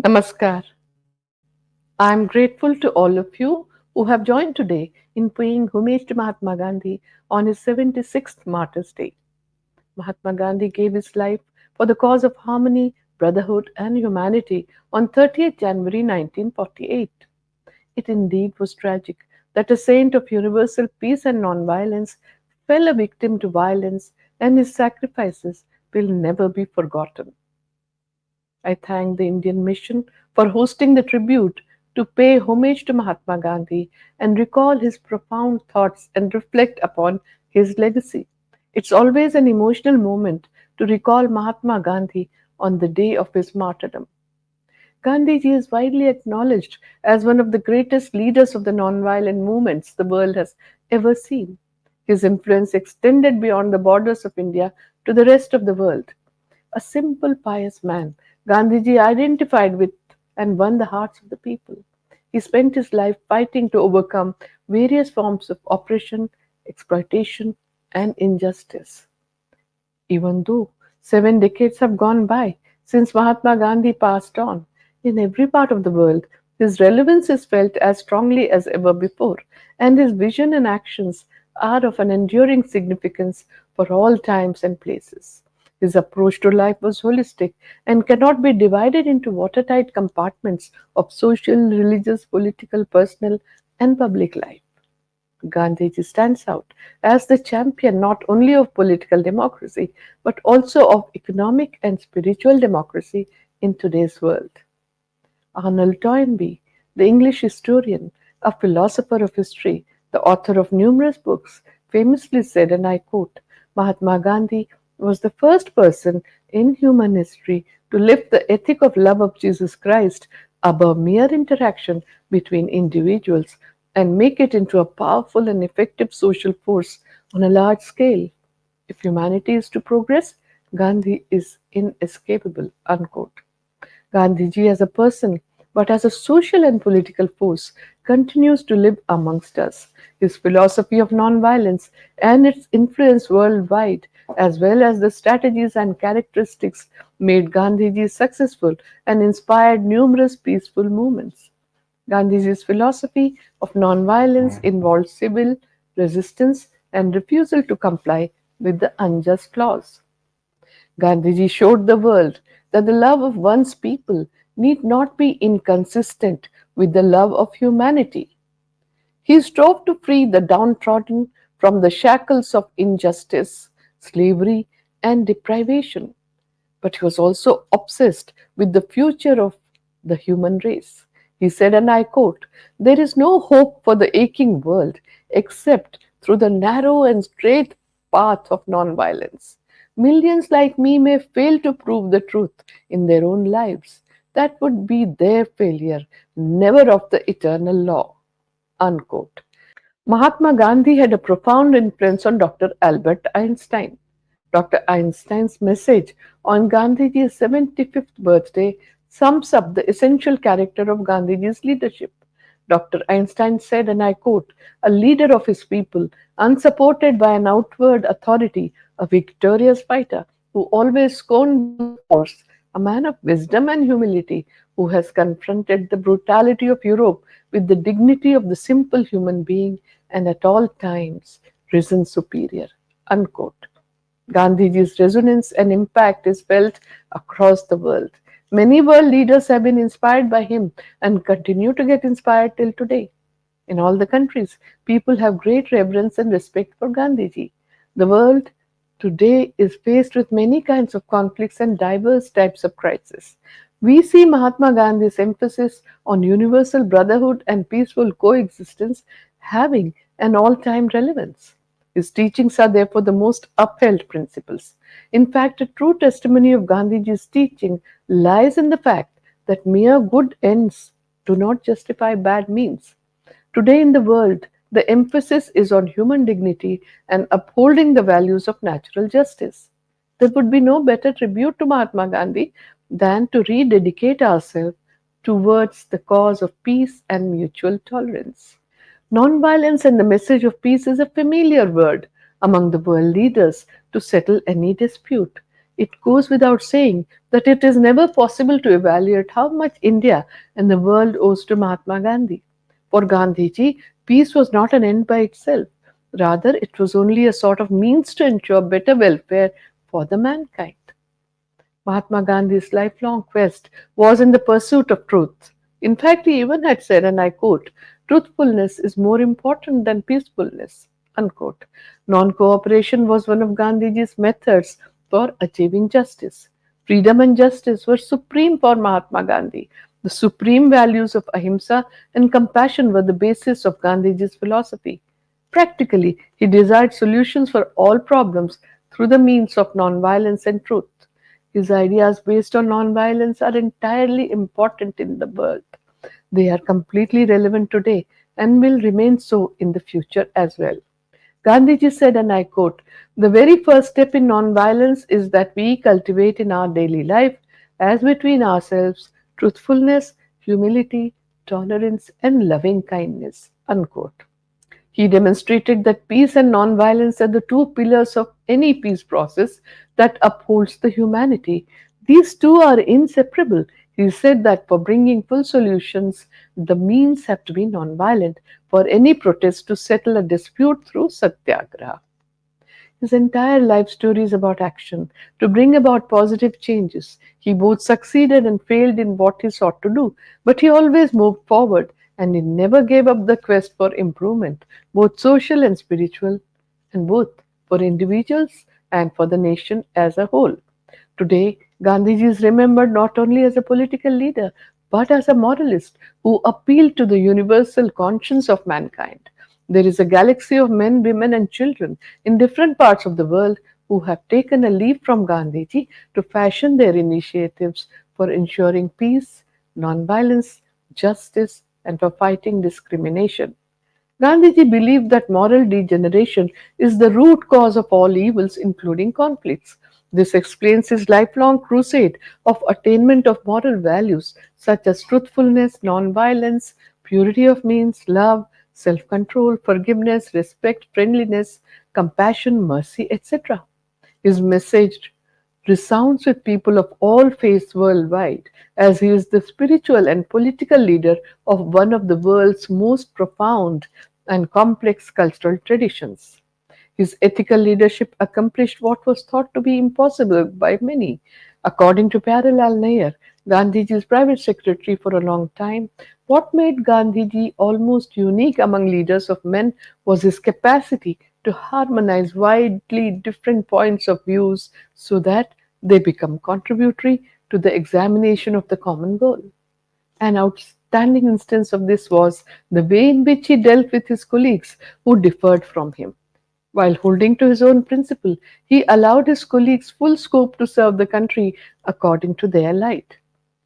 Namaskar. I am grateful to all of you who have joined today in paying homage to Mahatma Gandhi on his 76th Martyrs' Day. Mahatma Gandhi gave his life for the cause of harmony, brotherhood, and humanity on 30th January 1948. It indeed was tragic that a saint of universal peace and nonviolence fell a victim to violence, and his sacrifices will never be forgotten. I thank the Indian Mission for hosting the tribute to pay homage to Mahatma Gandhi and recall his profound thoughts and reflect upon his legacy. It's always an emotional moment to recall Mahatma Gandhi on the day of his martyrdom. Gandhiji is widely acknowledged as one of the greatest leaders of the nonviolent movements the world has ever seen. His influence extended beyond the borders of India to the rest of the world. A simple, pious man, Gandhiji identified with and won the hearts of the people. He spent his life fighting to overcome various forms of oppression, exploitation, and injustice. Even though 7 decades have gone by since Mahatma Gandhi passed on, in every part of the world, his relevance is felt as strongly as ever before, and his vision and actions are of an enduring significance for all times and places. His approach to life was holistic and cannot be divided into watertight compartments of social, religious, political, personal, and public life. Gandhiji stands out as the champion not only of political democracy but also of economic and spiritual democracy in today's world. Arnold Toynbee, the English historian, a philosopher of history, the author of numerous books, famously said, and I quote, Mahatma Gandhi was the first person in human history to lift the ethic of love of Jesus Christ above mere interaction between individuals and make it into a powerful and effective social force on a large scale. If humanity is to progress, Gandhi is inescapable. Unquote. Gandhiji as a person, but as a social and political force, continues to live amongst us. His philosophy of nonviolence and its influence worldwide, as well as the strategies and characteristics, made Gandhiji successful and inspired numerous peaceful movements. Gandhiji's philosophy of nonviolence involved civil resistance and refusal to comply with the unjust laws. Gandhiji showed the world that the love of one's people need not be inconsistent with the love of humanity. He strove to free the downtrodden from the shackles of injustice, slavery, and deprivation. But he was also obsessed with the future of the human race. He said, and I quote, there is no hope for the aching world except through the narrow and straight path of nonviolence. Millions like me may fail to prove the truth in their own lives. That would be their failure, never of the eternal law. Unquote. Mahatma Gandhi had a profound influence on Dr. Albert Einstein. Dr. Einstein's message on Gandhiji's 75th birthday sums up the essential character of Gandhiji's leadership. Dr. Einstein said, and I quote, a leader of his people, unsupported by an outward authority, a victorious fighter who always scorned brute force, a man of wisdom and humility who has confronted the brutality of Europe with the dignity of the simple human being and at all times risen superior. Unquote. Gandhiji's resonance and impact is felt across the world. Many world leaders have been inspired by him and continue to get inspired till today. In all the countries, people have great reverence and respect for Gandhiji. The world today is faced with many kinds of conflicts and diverse types of crises. We see Mahatma Gandhi's emphasis on universal brotherhood and peaceful coexistence having an all time relevance. His teachings are therefore the most upheld principles. In fact, a true testimony of Gandhiji's teaching lies in the fact that mere good ends do not justify bad means. Today in the world, the emphasis is on human dignity and upholding the values of natural justice. There would be no better tribute to Mahatma Gandhi than to rededicate ourselves towards the cause of peace and mutual tolerance. Nonviolence and the message of peace is a familiar word among the world leaders to settle any dispute. It goes without saying that it is never possible to evaluate how much India and the world owes to Mahatma Gandhi. For Gandhiji, peace was not an end by itself. Rather, it was only a sort of means to ensure better welfare for the mankind. Mahatma Gandhi's lifelong quest was in the pursuit of truth. In fact, he even had said, and I quote, truthfulness is more important than peacefulness. Unquote. Non cooperation was one of Gandhiji's methods for achieving justice. Freedom and justice were supreme for Mahatma Gandhi. The supreme values of ahimsa and compassion were the basis of Gandhiji's philosophy. Practically, he desired solutions for all problems through the means of nonviolence and truth. His ideas based on nonviolence are entirely important in the world. They are completely relevant today and will remain so in the future as well. Gandhiji said, and I quote, the very first step in nonviolence is that we cultivate in our daily life, as between ourselves, truthfulness, humility, tolerance, and loving kindness. Unquote. He demonstrated that peace and nonviolence are the two pillars of any peace process that upholds the humanity. These two are inseparable. He said that for bringing full solutions, the means have to be nonviolent. For any protest to settle a dispute through satyagraha. His entire life story is about action, to bring about positive changes. He both succeeded and failed in what he sought to do, but he always moved forward and he never gave up the quest for improvement, both social and spiritual, and both for individuals and for the nation as a whole. Today, Gandhiji is remembered not only as a political leader but as a moralist who appealed to the universal conscience of mankind. There is a galaxy of men, women, and children in different parts of the world who have taken a leaf from Gandhiji to fashion their initiatives for ensuring peace, nonviolence, justice, and for fighting discrimination. Gandhiji believed that moral degeneration is the root cause of all evils, including conflicts. This explains his lifelong crusade of attainment of moral values such as truthfulness, nonviolence, purity of means, love, self control, forgiveness, respect, friendliness, compassion, mercy, etc. His message resounds with people of all faiths worldwide, as he is the spiritual and political leader of one of the world's most profound and complex cultural traditions. His ethical leadership accomplished what was thought to be impossible by many. According to Parallel Nair, Gandhiji's private secretary for a long time, what made Gandhiji almost unique among leaders of men was his capacity to harmonize widely different points of views so that they become contributory to the examination of the common goal. An outstanding instance of this was the way in which he dealt with his colleagues who differed from him. While holding to his own principle, he allowed his colleagues full scope to serve the country according to their light.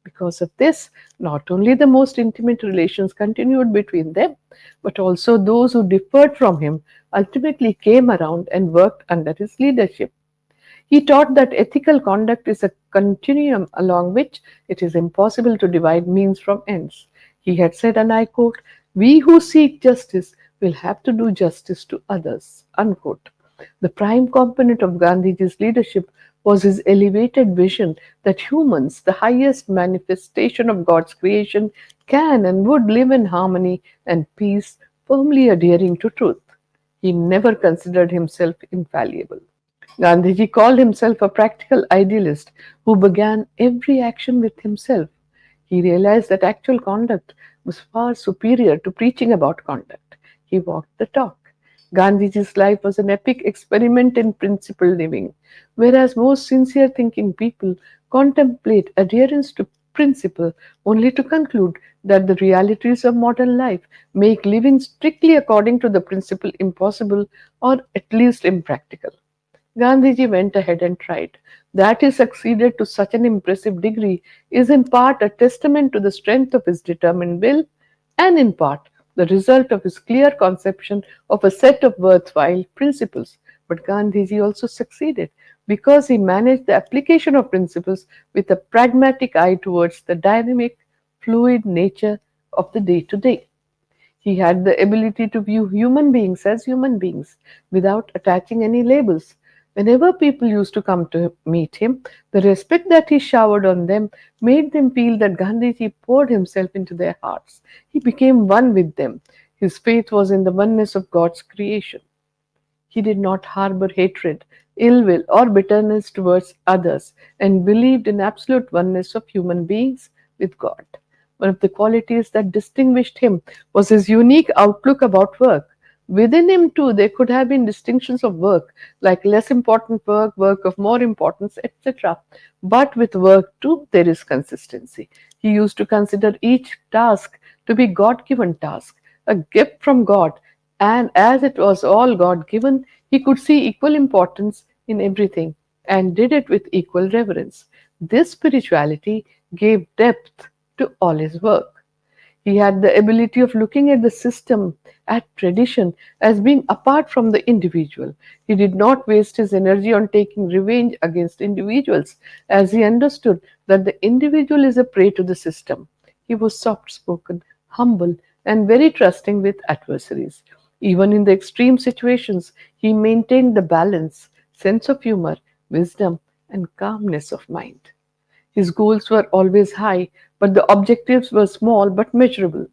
Because of this, not only the most intimate relations continued between them, but also those who differed from him ultimately came around and worked under his leadership. He taught that ethical conduct is a continuum along which it is impossible to divide means from ends. He had said, and I quote, we who seek justice will have to do justice to others. Unquote. The prime component of Gandhiji's leadership was his elevated vision that humans, the highest manifestation of God's creation, can and would live in harmony and peace, firmly adhering to truth. He never considered himself infallible. Gandhiji called himself a practical idealist who began every action with himself. He realized that actual conduct was far superior to preaching about conduct. He walked the talk. Gandhiji's life was an epic experiment in principled living. Whereas most sincere thinking people contemplate adherence to principle only to conclude that the realities of modern life make living strictly according to the principle impossible or at least impractical. Gandhiji went ahead and tried. That he succeeded to such an impressive degree is in part a testament to the strength of his determined will and in part the result of his clear conception of a set of worthwhile principles. But Gandhiji also succeeded because he managed the application of principles with a pragmatic eye towards the dynamic, fluid nature of the day to day. He had the ability to view human beings as human beings without attaching any labels. Whenever people used to come to meet him, the respect that he showered on them made them feel that Gandhiji poured himself into their hearts. He became one with them. His faith was in the oneness of God's creation. He did not harbor hatred, ill will, or bitterness towards others and believed in absolute oneness of human beings with God. One of the qualities that distinguished him was his unique outlook about work. Within him, too, there could have been distinctions of work, like less important work, work of more importance, etc. But with work, too, there is consistency. He used to consider each task to be God given task, a gift from God, and as it was all God given, he could see equal importance in everything and did it with equal reverence. This spirituality gave depth to all his work. He had the ability of looking at the system, at tradition, as being apart from the individual. He did not waste his energy on taking revenge against individuals, as he understood that the individual is a prey to the system. He was soft spoken, humble, and very trusting with adversaries. Even in the extreme situations, he maintained the balance, sense of humor, wisdom, and calmness of mind. His goals were always high, but the objectives were small but measurable.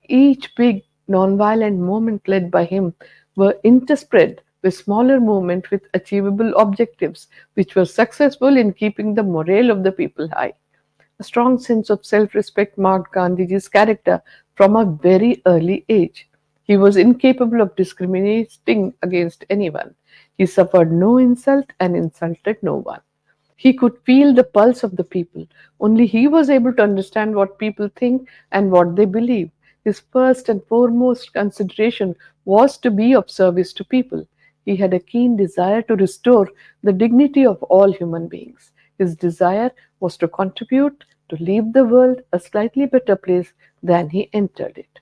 Each big nonviolent movement led by him were interspread with smaller movements with achievable objectives, which were successful in keeping the morale of the people high. A strong sense of self respect marked Gandhiji's character from a very early age. He was incapable of discriminating against anyone. He suffered no insult and insulted no one. He could feel the pulse of the people. Only he was able to understand what people think and what they believe. His first and foremost consideration was to be of service to people. He had a keen desire to restore the dignity of all human beings. His desire was to contribute to leave the world a slightly better place than he entered it.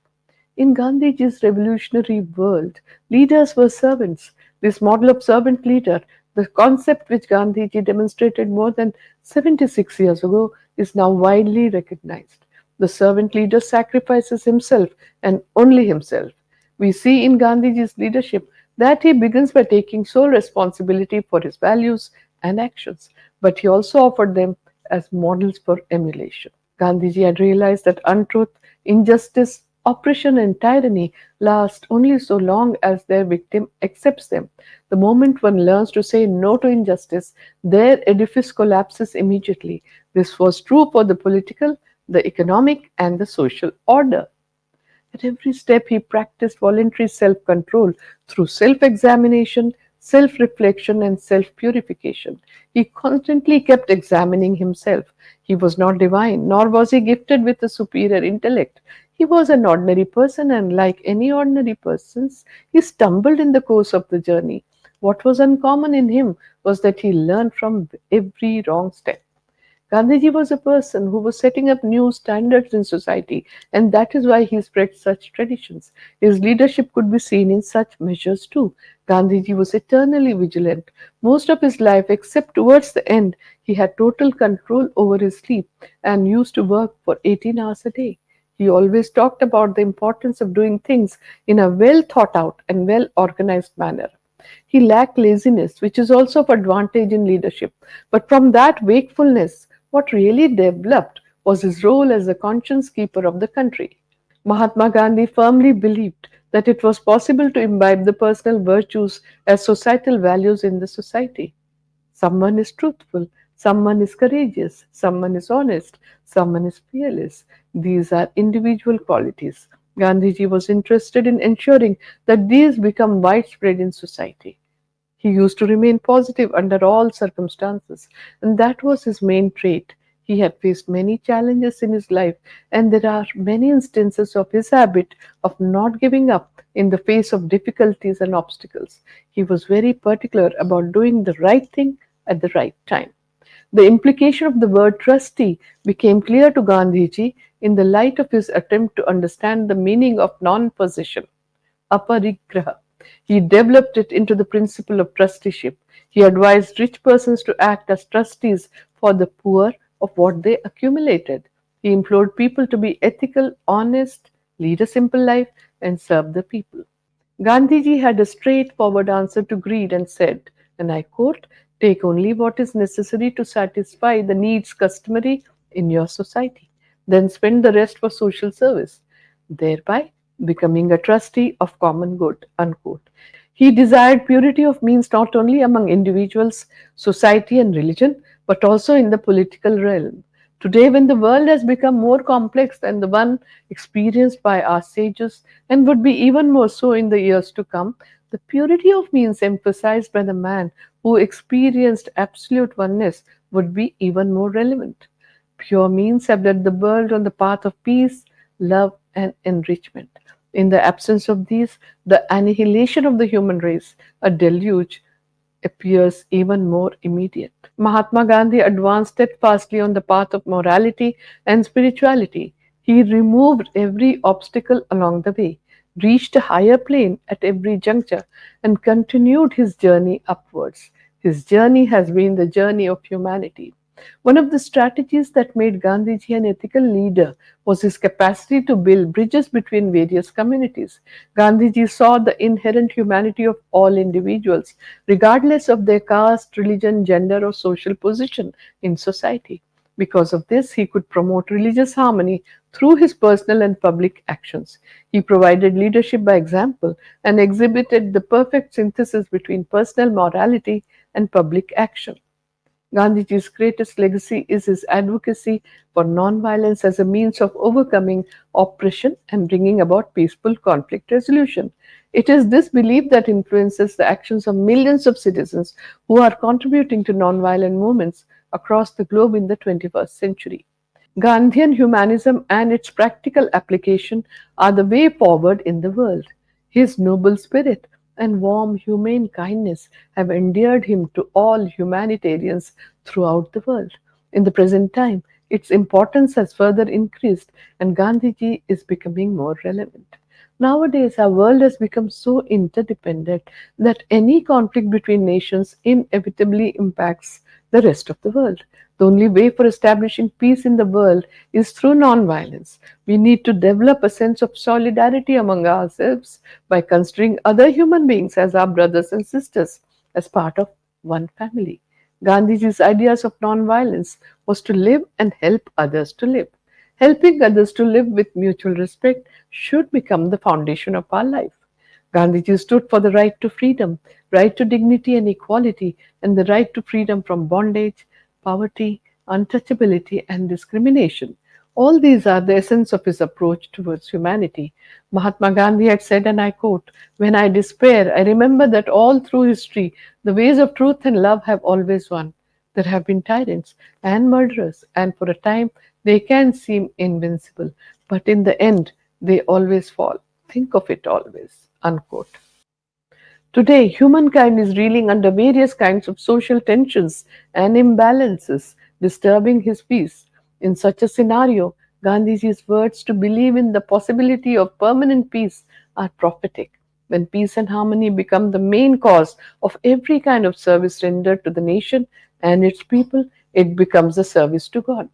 In Gandhiji's revolutionary world, leaders were servants. This model of servant leader, the concept which Gandhiji demonstrated more than 76 years ago, is now widely recognized. The servant leader sacrifices himself and only himself. We see in Gandhiji's leadership that he begins by taking sole responsibility for his values and actions, but he also offered them as models for emulation. Gandhiji had realized that untruth, injustice, oppression, and tyranny last only so long as their victim accepts them. The moment one learns to say no to injustice, their edifice collapses immediately. This was true for the political, the economic, and the social order. At every step, he practiced voluntary self control through self examination, self reflection, and self purification. He constantly kept examining himself. He was not divine, nor was he gifted with a superior intellect. He was an ordinary person, and like any ordinary persons, he stumbled in the course of the journey. What was uncommon in him was that he learned from every wrong step. Gandhiji was a person who was setting up new standards in society, and that is why he spread such traditions. His leadership could be seen in such measures too. Gandhiji was eternally vigilant. Most of his life, except towards the end, he had total control over his sleep and used to work for 18 hours a day. He always talked about the importance of doing things in a well thought out and well organized manner. He lacked laziness, which is also of advantage in leadership. But from that wakefulness, what really developed was his role as the conscience keeper of the country. Mahatma Gandhi firmly believed that it was possible to imbibe the personal virtues as societal values in the society. Someone is truthful, someone is courageous, someone is honest, someone is fearless. These are individual qualities. Gandhiji was interested in ensuring that these become widespread in society. He used to remain positive under all circumstances, and that was his main trait. He had faced many challenges in his life, and there are many instances of his habit of not giving up in the face of difficulties and obstacles. He was very particular about doing the right thing at the right time. The implication of the word trustee became clear to Gandhiji in the light of his attempt to understand the meaning of non possession. Aparigraha. He developed it into the principle of trusteeship. He advised rich persons to act as trustees for the poor of what they accumulated. He implored people to be ethical, honest, lead a simple life, and serve the people. Gandhiji had a straightforward answer to greed and said, And I quote, take only what is necessary to satisfy the needs customary in your society, then spend the rest for social service, thereby becoming a trustee of common good. Unquote. He desired purity of means not only among individuals, society, and religion, but also in the political realm. Today, when the world has become more complex than the one experienced by our sages, and would be even more so in the years to come, the purity of means emphasized by the man who experienced absolute oneness would be even more relevant. Pure means have led the world on the path of peace, love, and enrichment. In the absence of these, the annihilation of the human race, a deluge, appears even more immediate. Mahatma Gandhi advanced steadfastly on the path of morality and spirituality. He removed every obstacle along the way, reached a higher plane at every juncture, and continued his journey upwards. His journey has been the journey of humanity. One of the strategies that made Gandhiji an ethical leader was his capacity to build bridges between various communities. Gandhiji saw the inherent humanity of all individuals, regardless of their caste, religion, gender, or social position in society. Because of this, he could promote religious harmony through his personal and public actions. He provided leadership by example and exhibited the perfect synthesis between personal morality and public action. Gandhiji's greatest legacy is his advocacy for nonviolence as a means of overcoming oppression and bringing about peaceful conflict resolution. It is this belief that influences the actions of millions of citizens who are contributing to nonviolent movements across the globe in the 21st century. Gandhian humanism and its practical application are the way forward in the world. His noble spirit and warm humane kindness have endeared him to all humanitarians throughout the world. In the present time, its importance has further increased and Gandhiji is becoming more relevant. Nowadays, our world has become so interdependent that any conflict between nations inevitably impacts the rest of the world. The only way for establishing peace in the world is through nonviolence. We need to develop a sense of solidarity among ourselves by considering other human beings as our brothers and sisters, as part of one family. Gandhiji's ideas of nonviolence was to live and help others to live. Helping others to live with mutual respect should become the foundation of our life. Gandhiji stood for the right to freedom, right to dignity and equality, and the right to freedom from bondage, poverty, untouchability, and discrimination. All these are the essence of his approach towards humanity. Mahatma Gandhi had said, and I quote, when I despair, I remember that all through history, the ways of truth and love have always won. There have been tyrants and murderers, and for a time they can seem invincible, but in the end they always fall. Think of it always. Unquote. Today, humankind is reeling under various kinds of social tensions and imbalances, disturbing his peace. In such a scenario, Gandhiji's words to believe in the possibility of permanent peace are prophetic. When peace and harmony become the main cause of every kind of service rendered to the nation and its people, it becomes a service to God.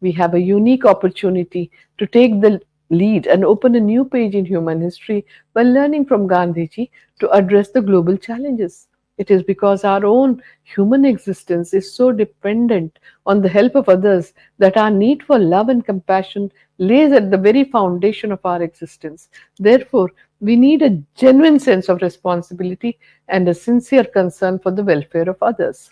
We have a unique opportunity to take the lead and open a new page in human history by learning from Gandhiji to address the global challenges. It is because our own human existence is so dependent on the help of others that our need for love and compassion lays at the very foundation of our existence. Therefore, we need a genuine sense of responsibility and a sincere concern for the welfare of others.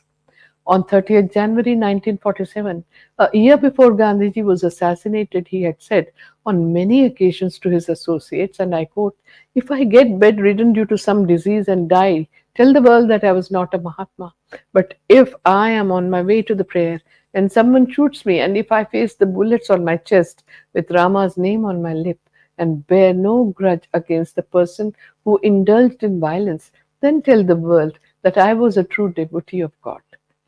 On 30th January 1947, a year before Gandhiji was assassinated, he had said on many occasions to his associates, and I quote, if I get bedridden due to some disease and die, tell the world that I was not a Mahatma. But if I am on my way to the prayer and someone shoots me, and if I face the bullets on my chest with Rama's name on my lip and bear no grudge against the person who indulged in violence, then tell the world that I was a true devotee of God.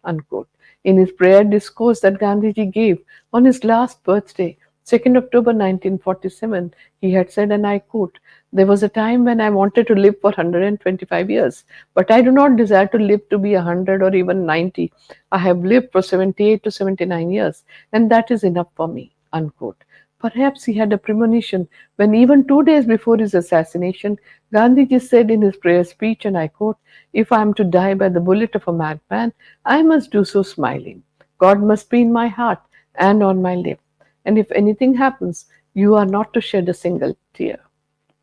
Unquote. In his prayer discourse that Gandhiji gave on his last birthday, 2nd October 1947, he had said, and I quote, there was a time when I wanted to live for 125 years, but I do not desire to live to be 100 or even 90. I have lived for 78 to 79 years, and that is enough for me. Unquote. Perhaps he had a premonition when, even 2 days before his assassination, Gandhiji said in his prayer speech, and I quote, "If I am to die by the bullet of a madman, I must do so smiling. God must be in my heart and on my lip. And if anything happens, you are not to shed a single tear."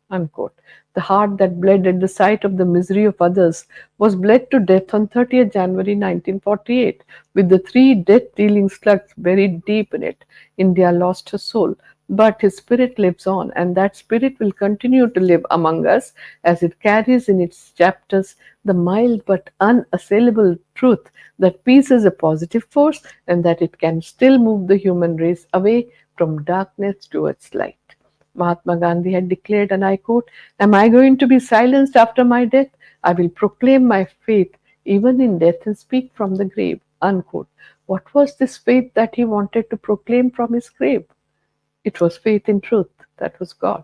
Unquote. The heart that bled at the sight of the misery of others was bled to death on 30th January 1948, with the three death dealing slugs buried deep in it. India lost her soul, but his spirit lives on, and that spirit will continue to live among us as it carries in its chapters the mild but unassailable truth that peace is a positive force and that it can still move the human race away from darkness towards light. Mahatma Gandhi had declared, and I quote, "Am I going to be silenced after my death? I will proclaim my faith even in death and speak from the grave." Unquote. What was this faith that he wanted to proclaim from his grave? It was faith in truth, that was God.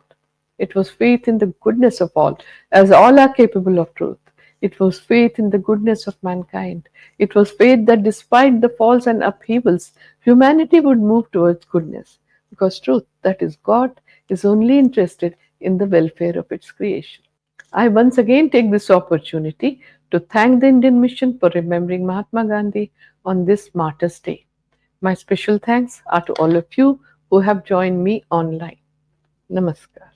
It was faith in the goodness of all, as all are capable of truth. It was faith in the goodness of mankind. It was faith that despite the falls and upheavals, humanity would move towards goodness, because truth, that is God, is only interested in the welfare of its creation. I once again take this opportunity to thank the Indian Mission for remembering Mahatma Gandhi on this Martyrs' Day. My special thanks are to all of you who have joined me online. Namaskar.